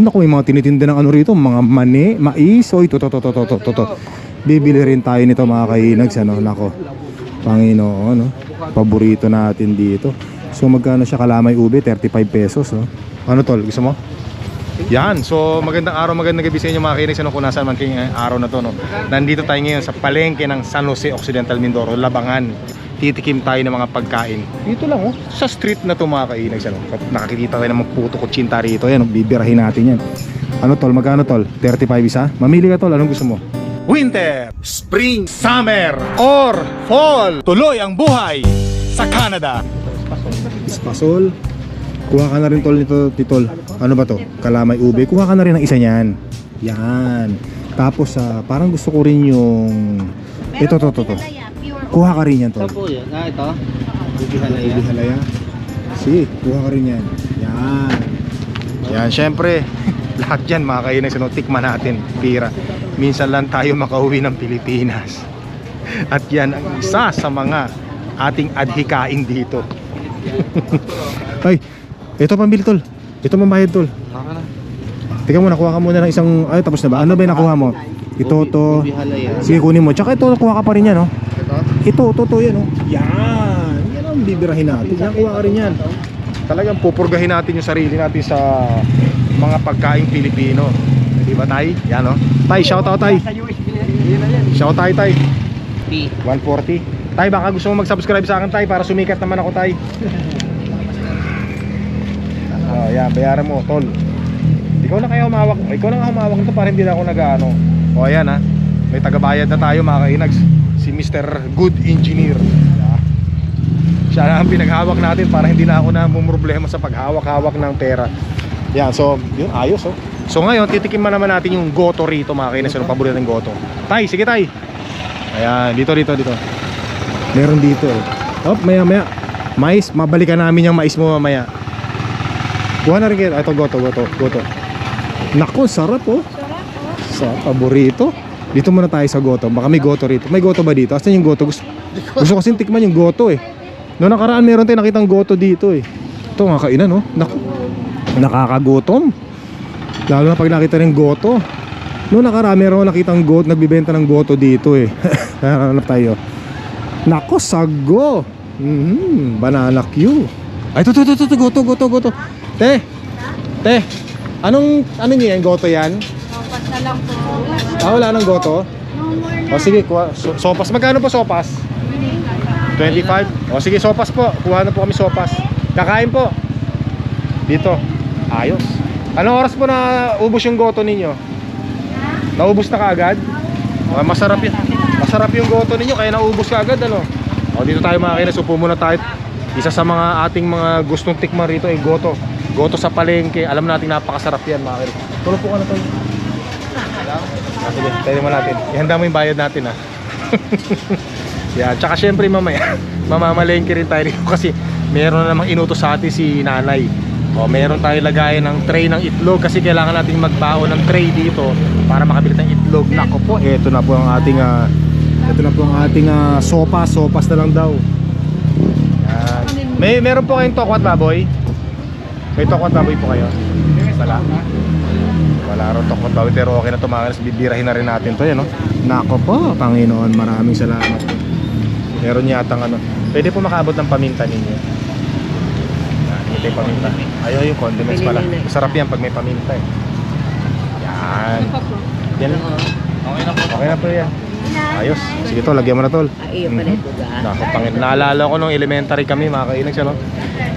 Naku, may mga tinitinda ng ano rito, mga mani, mais. Oy, to. Bibili rin tayo nito mga kainags, ano. Nako, Panginoon, no? Paborito natin dito. So magkano siya kalamay ube? 35 pesos, oh. Ano tol, gusto mo? Yan, so magandang araw, magandang gabi sa inyo mga kainags, ano, kung nasaan man kayong araw na to, no? Nandito tayo ngayon sa palengke ng San Jose Occidental Mindoro, Labangan. Titikim tayo ng mga pagkain. Dito lang, oh, sa street na to mga kainags, ano. Nakakikita tayo ng mga puto kutsinta rito. Yan, oh, bibirahin natin yan. Ano tol, magkano tol? 35 isa? Mamili ka tol, anong gusto mo? Winter, Spring, Summer, or Fall. Tuloy ang buhay sa Canada. Espasol. Kuha ka na rin tol nito, titol. Ano ba to? Kalamay ube. Kuha ka na rin ng isa niyan. Yan. Tapos parang gusto ko rin yung ito. Kuha ka rin yan tol. Ito po yun. Ito. Bibihalaya. Bibihalaya. Sige, kuha ka rin yan. Yan. Yan, syempre. Lahat yan mga kainags, ano, tikman natin. Pira. Minsan lang tayo makauwi ng Pilipinas. At yan ang isa sa mga ating adhikain dito. Ay, ito pambili tol. Ito mambayad tol. Tingnan mo, nakuha ka muna ng isang. Ay, tapos na ba? Ano ba yung nakuha mo? Ito. Sige, kunin mo. Tsaka ito, nakuha ka pa rin yan, oh. Ito, yan, oh. Yan. Yan ang bibirahin natin. Yan, kuha ka rin yan. Talagang pupurgahin natin yung sarili natin sa mga pagkaing Pilipino. Di ba, Tay? Yan, oh. Tay, shout out, Tay. Shout out, Tay. 140. Tay, baka gusto mo mag-subscribe sa akin, Tay, para sumikat naman ako, Tay. Yan, bayaran mo, tol. Ikaw na kaya humawak. Ikaw na nga humawak nito para hindi na ako nag-ano. O, ayan, ha. May tagabayad na tayo, mga kainags. Si Mr. Good Engineer. Siya na ang pinaghawak natin para hindi na ako na mumroblema sa paghawak-hawak ng pera. Yan, so, yun, ayos, oh. So ngayon, titikim naman natin yung goto rito, mga kainags. Yung paborito ng goto. Tay, sige, Tay. Ayan, dito. Meron dito, eh. Hop, maya. Mais, mabalikan namin yung mais mo mamaya. Kuha na rin kayo. Ito, goto. Naku, sarap, oh. Sarap, paborito. Dito muna tayo sa goto. Baka may goto rito. May goto ba dito? Asan yung goto? Gusto kasi tikman yung goto, eh. Noong nakaraan meron tayong nakitang goto dito, eh. Ito nga kainan, oh. Naku, nakakagutom. Lalo na pag nakita ng goto. Noong nakaraan meron nakitang goto, nagbibenta ng goto dito, eh. Hanap tayo. Naku, sago. Banana Q. Ay, ito, goto. Te. Anong niya yan? Goto yan? Sopas na lang po. Wala nang goto? No more na. O sige, kuha. Sopas. Magkano po sopas? 25? O sige, sopas po. Kuha na po kami sopas. Kakain po. Dito. Ayos. Anong oras po na ubos yung goto ninyo? Naubos na kaagad? Masarap yun. Masarap yung goto ninyo kaya naubos kaagad, ano? O dito tayo mga kainas. Upo muna tayo. Isa sa mga ating mga gustong tikman rito ay goto. Goto sa palengke. Alam natin napakasarap yan mga kainas. Tulog po ka na tayo. Sige, tayo mo natin. Ihanda mo yung bayad natin, ha. Yan, tsaka syempre mamaya mamamalengke rin tayo rito kasi meron na namang inutos sa atin si nanay. O meron tayo lagayan ng tray ng itlog kasi kailangan natin magbaon ng tray dito para makabili ng itlog. Nako po, ito na po ang ating sopas na lang daw. Yan. Meron po kayong tokwat baboy? May tokwat baboy po kayo? Wala rin tokwat baboy pero okay na ito mga kanas. Bibirahin na rin natin ito, yan, no? Nako po, Panginoon, maraming salamat. Meron yatang ano. Pwede po makaabot ng paminta ninyo. Yan, ito yung paminta. Ayaw yung condiments pala. Masarap yan pag may paminta, eh. Yan. Yan. Okay na po yan. Ayos. Sige tol, lagyan mo na tol. Nako, Panginoon. Naalala ko nung elementary kami mga kainags, ano?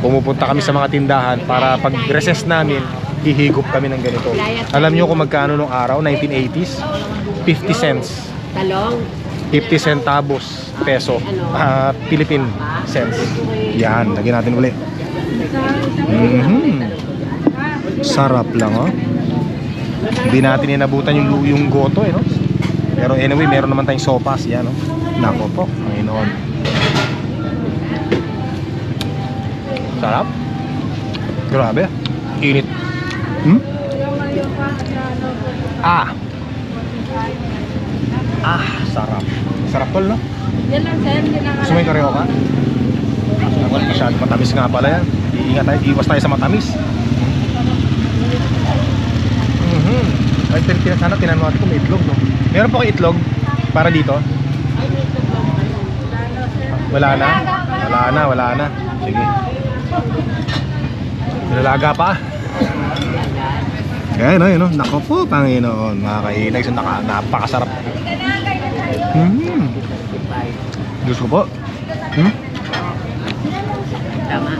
Pumupunta kami sa mga tindahan para pag recess namin hihigop kami ng ganito. Alam nyo kung magkano nung araw? 1980s? 50 cents. Talong. 50 centavos peso. Philippine cents. Yan, lagyan natin ulit. Sarap lang, oh. Hindi natin inabutan yung goto, eh, no? Pero anyway, meron naman tayong sopas. Yan, no? Nako po, Panginoon. Sarap. Grabe. Init. Sarap. Sarap tol, no? Yan lang sir, hindi na Gusto mo yung karyoka? Masyadong matamis nga pala yan. Iingat tayo, iwas tayo sa matamis. Ay, sana tinanong natin kung may itlog, no? Meron po kayo itlog para dito? Wala na? Wala na. Sige. Nilalaga pa. Ayan, no? Nako po, Panginoon. Mga kainag, napakasarap. Diyos ko po. Tama.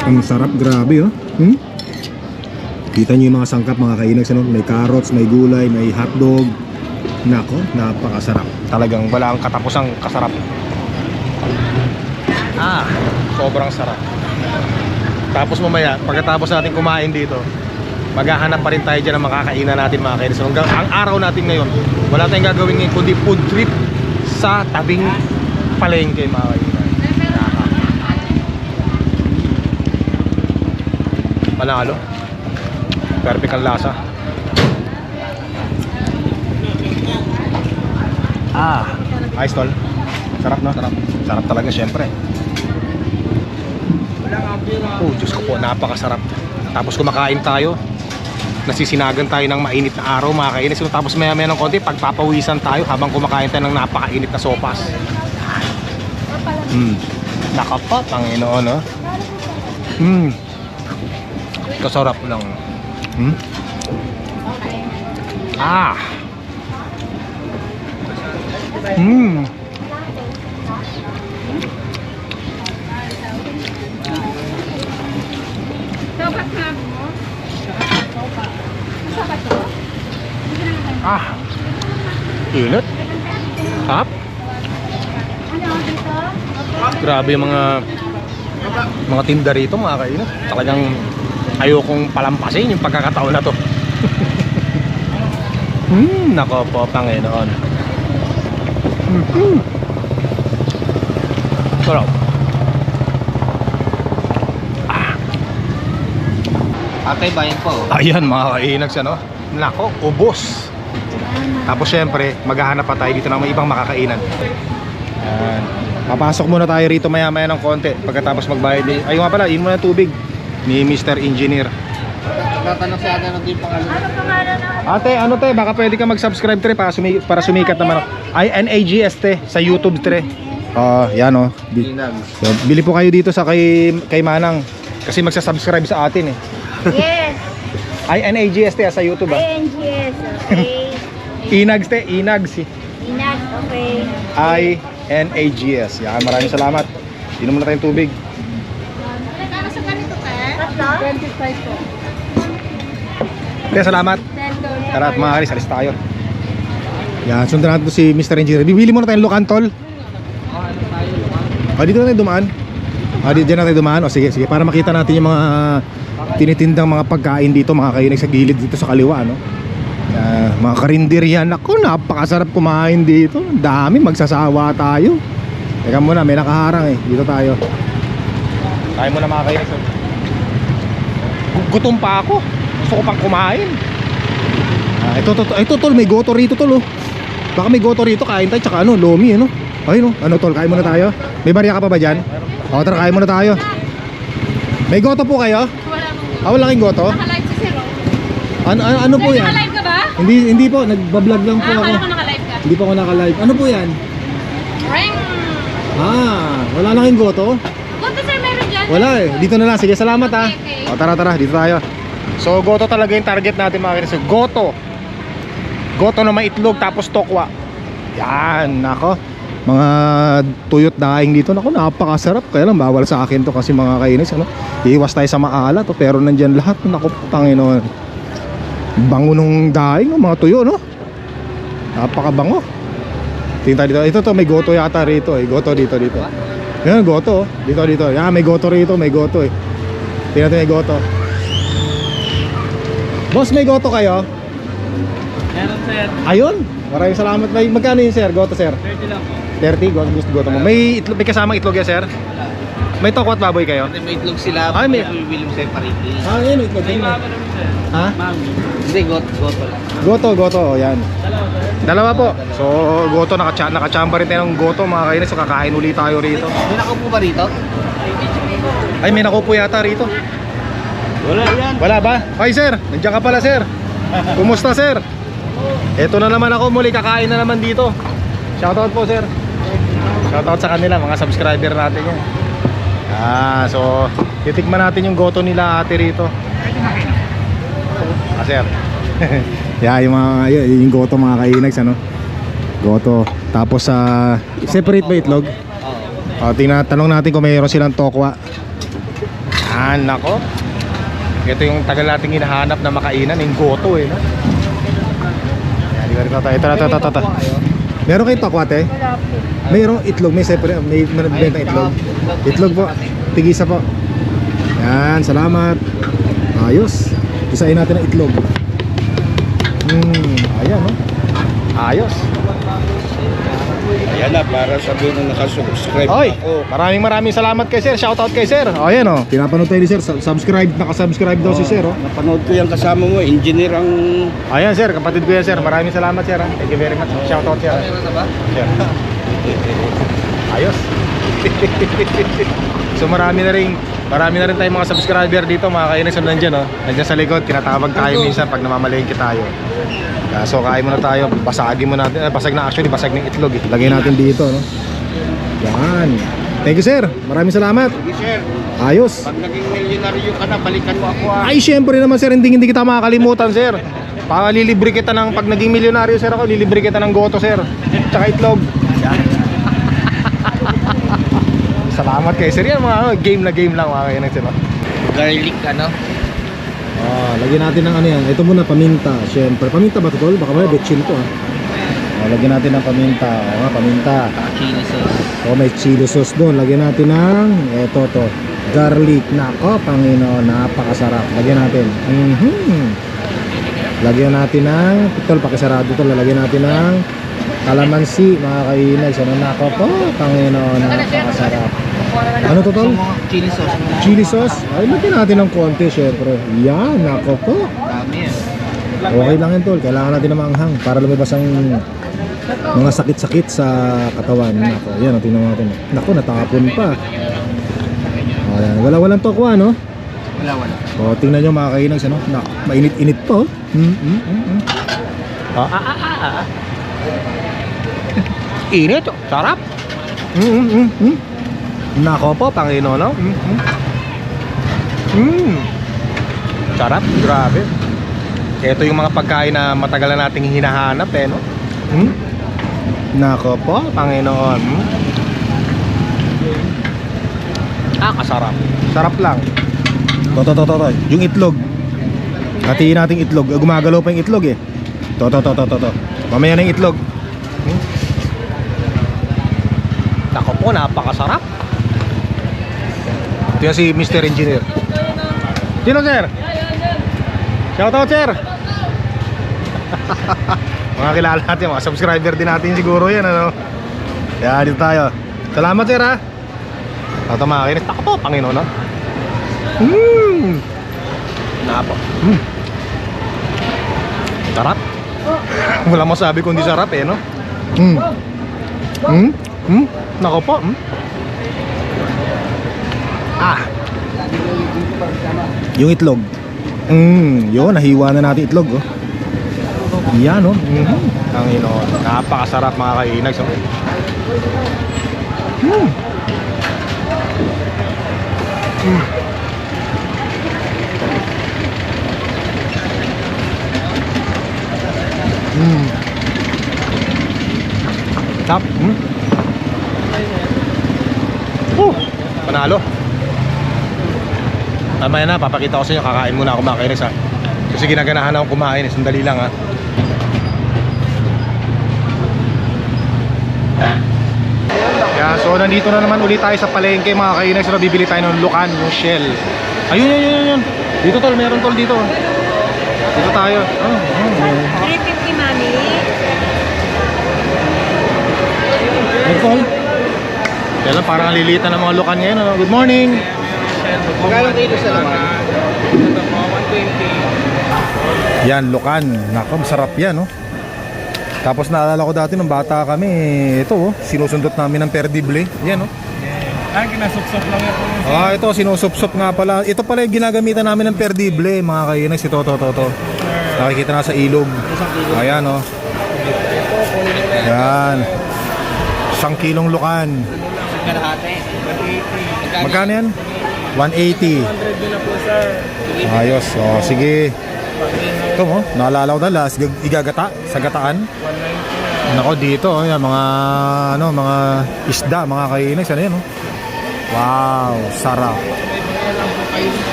Ang sarap, grabe, oh. Kita niyo yung mga sangkap, mga kainags, ano? May carrots, may gulay, may hotdog. Nako, napakasarap. Talagang wala ang katapusang kasarap. Sobrang sarap. Tapos mamaya, pagkatapos natin kumain dito, maghahanap pa rin tayo dyan ng makakainan natin, mga kainags. Ang araw natin ngayon, wala tayong gagawin ngayon kundi food trip sa tabing palengke, mga kainags. Panalo. Perfect ang lasa. Ayos tol. Sarap, no? Sarap talaga, syempre. Diyos ko po, napakasarap. Tapos kumakain tayo, nasisinagan tayo ng mainit na araw, mga kainis. Tapos maya ng konti, pagpapawisan tayo habang kumakain tayo ng napakainit na sopas. Nakapat, Panginoon, no? Kasarap lang. Sobat nga mo. Sobat to? Init. Sarap. Ano dito? Grabe yung mga tinda rito, mga kainit. Talagang ayokong palampasin yung pagkakataon na to. Nako po, Panginoon. Sarap. Atay, bayan po. Ayan, mga kainags, ano? Nako, ubos. Tapos syempre, maghahanap pa tayo dito ng may ibang makakainan. Ayan. Papasok muna tayo rito maya-maya ng konti. Pagkatapos magbayad, ayun nga pala, yun muna tubig ni Mr. Engineer. Tatanong si Ate ano din pangalan. Ano pangalan ng Ate, ano te, baka pwede ka mag-subscribe tre para sumikat naman. INAGS te sa YouTube tre. Yan oh. Bili po kayo dito sa kay Manang kasi magsa-subscribe sa atin eh. Yes. INAGS te sa YouTube ah. INGS. Okay. Inags te, Inags. Inag. Okay. INAGS. Yan, maraming salamat. Inom muna tayong tubig. Ano sa ganito ka? 25 po. Te, salamat. Tara at mga karis, alis tayo. Yan, sundan natin si Mr. Engineer. Bibili muna tayong lokantol. Dito na tayo dumaan. Dito na tayo dumaan. Sige, para makita natin yung mga tinitindang mga pagkain dito, mga kainig sa gilid dito sa kaliwa, no? Mga karinderya. Ako, napakasarap kumain dito. Dami, magsasawa tayo. Teka muna, may nakaharang eh. Dito tayo. Tayo muna, mga kainig. Gutom pa ako. Gusto ko pang kumain. Ito tol, may goto rito tol oh. Baka may goto rito, kain tayo, tsaka ano, lomi ano. Ayun oh, ano tol, kain muna tayo. May barya ka pa ba dyan? O tara, kain muna tayo. May goto po kayo? Wala kayong goto? Naka-live si Zero. Ano po yan? Naka-live ka ba? Hindi po, nagbablog lang po ako. Akala ko naka-live ka. Hindi pa ako naka-live. Ano po yan? Ring! Wala na kayong goto? Punta sir, meron dyan. Wala eh, dito na lang. Sige, salamat ha. Okay. O tara, dito tayo. So goto talaga yung target natin, mga kinis. Goto na may itlog tapos tokwa. Yan, nako. Mga tuyot daing dito, nako, napakasarap. Kaya lang bawal sa akin to kasi mga kainis, ano. Iwas tayo sa maalat, oh, pero nandyan lahat, nako, Panginoon. Bango nung daing, mga tuyo, no. Napakabango. Tingnan dito. Ito to, may goto yata rito eh. Goto dito. Yan, goto. Dito. Yan, may goto rito, may goto eh. Tingnan natin, may goto. Boss, may goto kayo? Meron sir. Ayun, maraming salamat. Magkano yun sir? Goto sir? 30 lang po. 30? Gusto goto mo. May kasamang itlog yan sir? May toko at baboy kayo? Kasi may itlog sila. Ay, may- bibili mo separately. Yun, itlog May yun. mama naman sir. Ha? Mami. Hindi, goto lang. Goto, yan. Dalawa po. So, goto, nakachamba rin tayo ng goto mga kainis. So, kakain ulit tayo rito. May nakaupo ba rito? Ay, may nakupo yata rito. Wala yan. Wala ba? Ay sir, nandiyan ka pala sir. Kumusta sir? Ito na naman ako muli, kakain na naman dito. Shoutout po sir. Shoutout sa kanila, mga subscriber natin yan. So titikman natin yung goto nila ate rito. Sir. Yung mga yung goto mga kainags ano. Goto. Tapos separate ba itlog? Tingnan, tanong natin kung mayroon silang tokwa. Nako. Ito yung tagal nating hinahanap na makainan, yung goto no? Ito. Meron kayong tokwa te? Mayroong itlog, may separate, may benta itlog. Itlog po, tigisa po. Yan, salamat. Ayos. Isain natin ang itlog. Ayan no? Ayos. Ayan na, para sabihin na nakasubscribe Oy, ako. maraming salamat kay sir. Shoutout kay sir. Ayan oh. Pinapanood tayo ni sir. Subscribe, nakasubscribe daw si sir oh. Napanood ko yung kasama mo, engineer ang... Ayan sir, kapatid ko yan sir. Maraming salamat sir. Thank you very much. Shoutout sir. Sir. Ayos. So marami na rin tayong mga subscriber dito, mga kainis na nandiyan oh. Nandiyan sa likod, kinatawag tayo minsan pag namamalengke tayo. So kain muna tayo, basagin mo natin, basag na actually, basag ng itlog eh. Lagay natin dito no. Yan. Thank you sir, maraming salamat. Sige sir, Ayos. pag naging milyonaryo ka na, balikan mo ako Ay syempre naman sir, hindi kita makakalimutan sir. Lilibre kita ng, pag naging milyonaryo sir ako, lilibre kita ng goto sir. Tsaka itlog. Yan. Salamat kay sir, yan mga game lang mga kainis no. Garlic ano? Lagyan natin ng ano yan. Ito muna, paminta. Siyempre, paminta ba ito tol? Baka may betchin to lagyan natin ng paminta. Paminta. Chili sauce. May chili sauce doon. Lagyan natin ng ito to, garlic. Nako, Panginoon, napakasarap. Lagyan natin. Lagyan natin ng tol, pakisarado tol. Lagyan natin ng kalamansi, mga kainis. Nako po, Panginoon, napakasarap. Ano to tol? Chili sauce. Chili sauce? Ay, lagyan natin ng konti syempre. Yan, nako po. Dami yan. Okay lang yan tol, kailangan natin na maanghang para lumabas ang mga sakit-sakit sa katawan. Nako, yan, tingnan natin. Nako, natapon pa. Ayan, walang tokwa no? Wala. Tingnan nyo mga kainags ano? Nako, mainit-init po. Init, sarap. Nako po, Panginoon no? Sarap, grabe. Ito yung mga pagkain na matagal na nating hinahanap no? Nako po, Panginoon. Kasarap. Sarap lang. To. Yung itlog. Hatiin natin itlog. Gumagalaw pa yung itlog eh. To. Mamaya na yung itlog. Nako po, napakasarap. Ito yan si Mr. Engineer. Sino sir? Shoutout sir. Mga kilala natin, mga subscriber din natin siguro yan ano. Yan, dito tayo. Salamat sir ha. Ito mga kinis. Tako po, Panginoon no? Napo. Sarap. Wala masabi kundi sarap eh no. Nako po. Yung itlog. Yun, nahiwa na natin itlog oh. Yan oh. Panginoon, napakasarap mga kainags oh. Tap. Panalo. Mamaya na, papakita ko sa inyo. Kakain muna ako mga kainis ha. Kasi ginaganahan akong kumain. Sandali lang ha. So nandito na naman ulit tayo sa palengke mga kainis. So bibili tayo ng lukan, yung shell. Ayun. Dito tol, meron tol dito. Dito tayo. 350 mami. Tol. Kaya lang parang lilitan ng mga lukan ngayon. Ano? Good morning. Magkano kilo sa laman? Ito po, 120. Yan, lukan. Nako, masarap yan, no? Tapos naalala ko dati nung bata kami, ito, oh, sinusundot namin ng perdible. Yan, oh. Ay, kinasuksok lang yan po. Ito, sinusupsop nga pala. Ito pala yung ginagamitan namin ng perdible, mga kainis. Ito. Nakikita na sa ilog. Ayan, oh. Ayan. 1 kilong lukan. Kalahati. 180. Magkano yan? 180. 100 din na po, sir. Ayos. O, sige. Ito mo, naalala ko na last. Igagata sa gataan. 190 na. Nako, dito, oh, yan, mga isda, mga kainis. Ano yan, oh? Wow, sarap.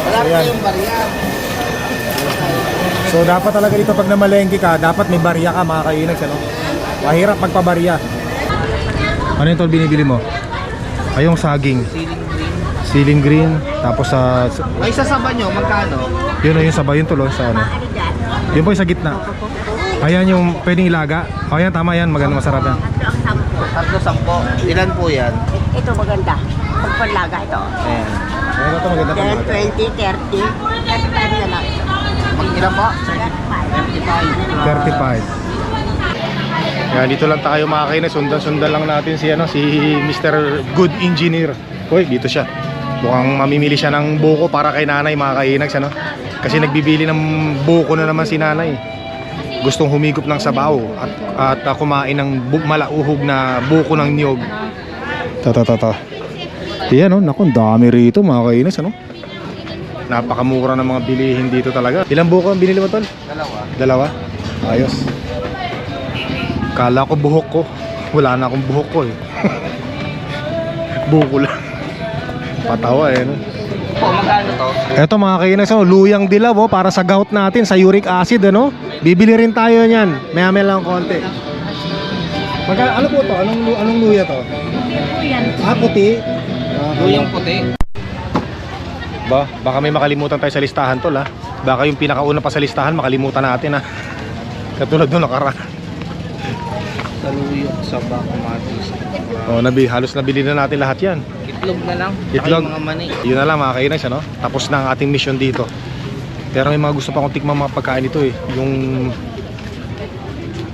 Wala Ayan. kayong barya. So dapat talaga dito pag namalengke ka, dapat may barya ka, mga kainags, ano? Mahirap magpabarya. Ano yung tol binibili mo? Ay, yung saging. Ceiling green. Ceiling green, tapos sa Ay, sasaba nyo, magkano? yun o yung sabay yung tulo sa ano. Yun po yung sa gitna. Ayan yung pwedeng ilaga. Ayan, tama yan, maganda, masarap yan. 3-10. Ilan po yan? Ito maganda. Pagpanlaga ito. Ayan. Ayan, ito maganda pa 10, 20, 30. 35 na lang ito. Mag-ilan po? 35. 35. Yan, dito lang tayo mga kainis. Sundan lang natin si Mr. Good Engineer. Hoy, dito siya. Mukhang mamimili siya ng buko para kay nanay, mga kainags, ano? Kasi nagbibili ng buko na naman si nanay. Gustong humigop ng sabaw at kumain ng malauhog na buko ng niyog. Yan, oh, naku, dami rito, mga kainags, ano? Napakamura ng mga bilihin dito talaga. Ilang buko ang binili mo, tol? Dalawa? Ayos. Kala ko buhok ko. Wala na akong buhok ko, eh. Buko lang. Patawa, eh, no? Po, magkano to? Eto, mga kainas, oh, luyang dilaw, oh, para sa gout natin, sa uric acid, ano? Bibili rin tayo niyan. Maya-maya lang konti. Ano po to? Anong luya to? Puti. Luyang puti. Baka may makalimutan tayo sa listahan, tol, ha? Baka yung pinakauna pa sa listahan makalimutan natin, ha? Katulad nung nakaraan. Saluyot, saba, kamatis. Oh, halos nabili na natin lahat yan. Itlog na lang. Itlog. Saka yung mga mani. Yun na lang, mga kainis, ano? Tapos na ang ating mission dito. Pero may mga gusto pa akong tikman mga pagkain dito, eh. Yung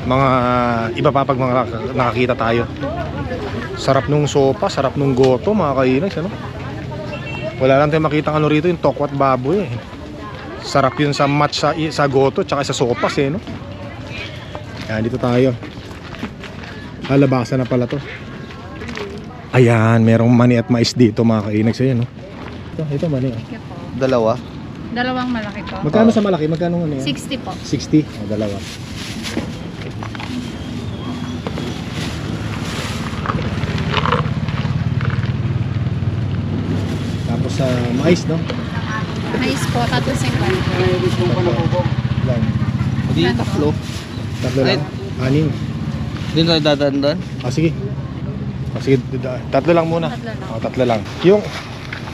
mga iba pa pag mga nakakita tayo. Sarap nung sopa, sarap nung goto, mga kainis, ano? Wala lang tayong makita ano rito, yung tokwat baboy, eh. Sarap yun sa match sa goto tsaka sa sopas, eh, no? Yan, dito tayo. Labasan na pala to. Ayan, merong mani at mais dito, mga kainags, ayan, no? Ito mani, oh. Dalawa. Dalawang malaki po. Magkano sa malaki? Magkano ano yan? 60 po. 60? O, dalawa. Tapos sa mais, no? Mais po, 350. Lang. Hindi, tatlo. Tatlo lang. Anim. Hindi na dadaan doon. Sige. Sige, tatlo lang muna. Tatlo lang. O, tatlo lang.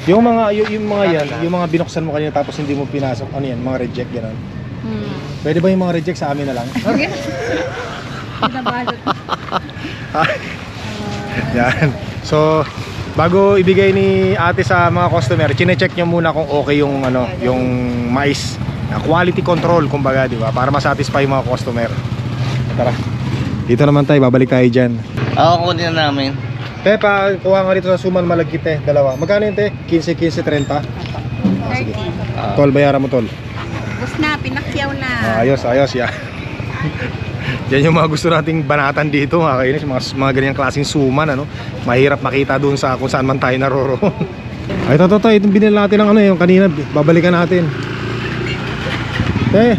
Yung mga yan, yung mga binuksan mo kanina tapos hindi mo pinasok, ano yan, mga reject gano'n. Pwede ba yung mga reject sa amin na lang? Okay. Pinabalot. Yan. So, bago ibigay ni ate sa mga customer, chine-check nyo muna kung okay yung yung mais. Quality control, kumbaga, di ba? Para ma-satisfy yung mga customer. Tara. Dito naman tayo, babalik tayo dyan. Kunin na namin. Te, kuha nga dito sa Suman Malagkit, te. Dalawa. Magkano yun, te? 15, 15, 30? 30. Tol, bayaran mo, tol. Bus na, pinakyaw na. Ayos, yan. Yan yung mga gusto nating banatan dito, mga kainis. Mga ganyang klaseng suman, ano? Mahirap makita doon sa kung saan man tayo naroroon. Ay, ito, itong binili natin ng yung kanina. Babalikan natin. Te,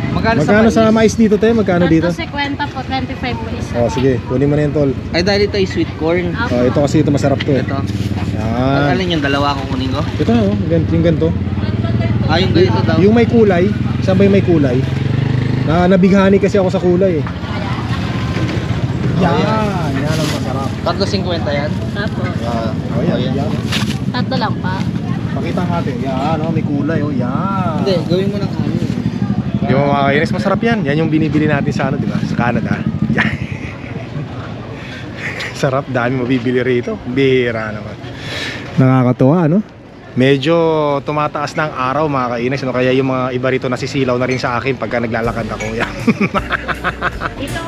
magkano sa mais dito, te? Magkano dito? 50 po, 25 po isa. Oh, sige, kunin mo na yan, tol. Ay, dahil ito ay sweet corn. Oh, ito kasi ito masarap to, eh. Ito. Yan. Alin yung dalawa ko kunin ko? Ito, oh, yung ganito. Yung ganito daw. Yung may kulay, saan ba yung may kulay? Nabighani kasi ako sa kulay, eh. Yan ang masarap. 3.50 yan. Tapos, Oh, yan. tatlo lang pa. Pakita natin. Yan, oh, may kulay, oh, yan. Hindi, gawin mo ng kanin. Yung mga kainis, masarap yan. Yan yung binibili natin sa di ba? Sa Canada. Yan. Sarap, dami mabibili rito. Bihira naman. Nakakatuwa, ano? Medyo tumataas na ang araw, mga kainis, ano? Kaya yung mga iba rito nasisilaw na rin sa akin pagka naglalakad ako. Yan. Ito,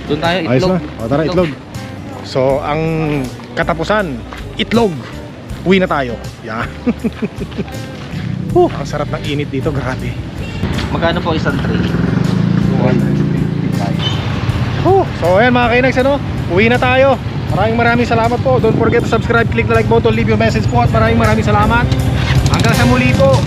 Doon tayo, Ayos itlog. na. O, tara, itlog. So, ang katapusan, itlog. Uwi na tayo. Yeah. Ang sarap ng init dito, grabe. Magkano po isang tray? 255. So, ayan mga kainags, ano? Uwi na tayo. Maraming salamat po. Don't forget to subscribe, click the like button, leave your message po. At maraming salamat. Hanggang sa muli po.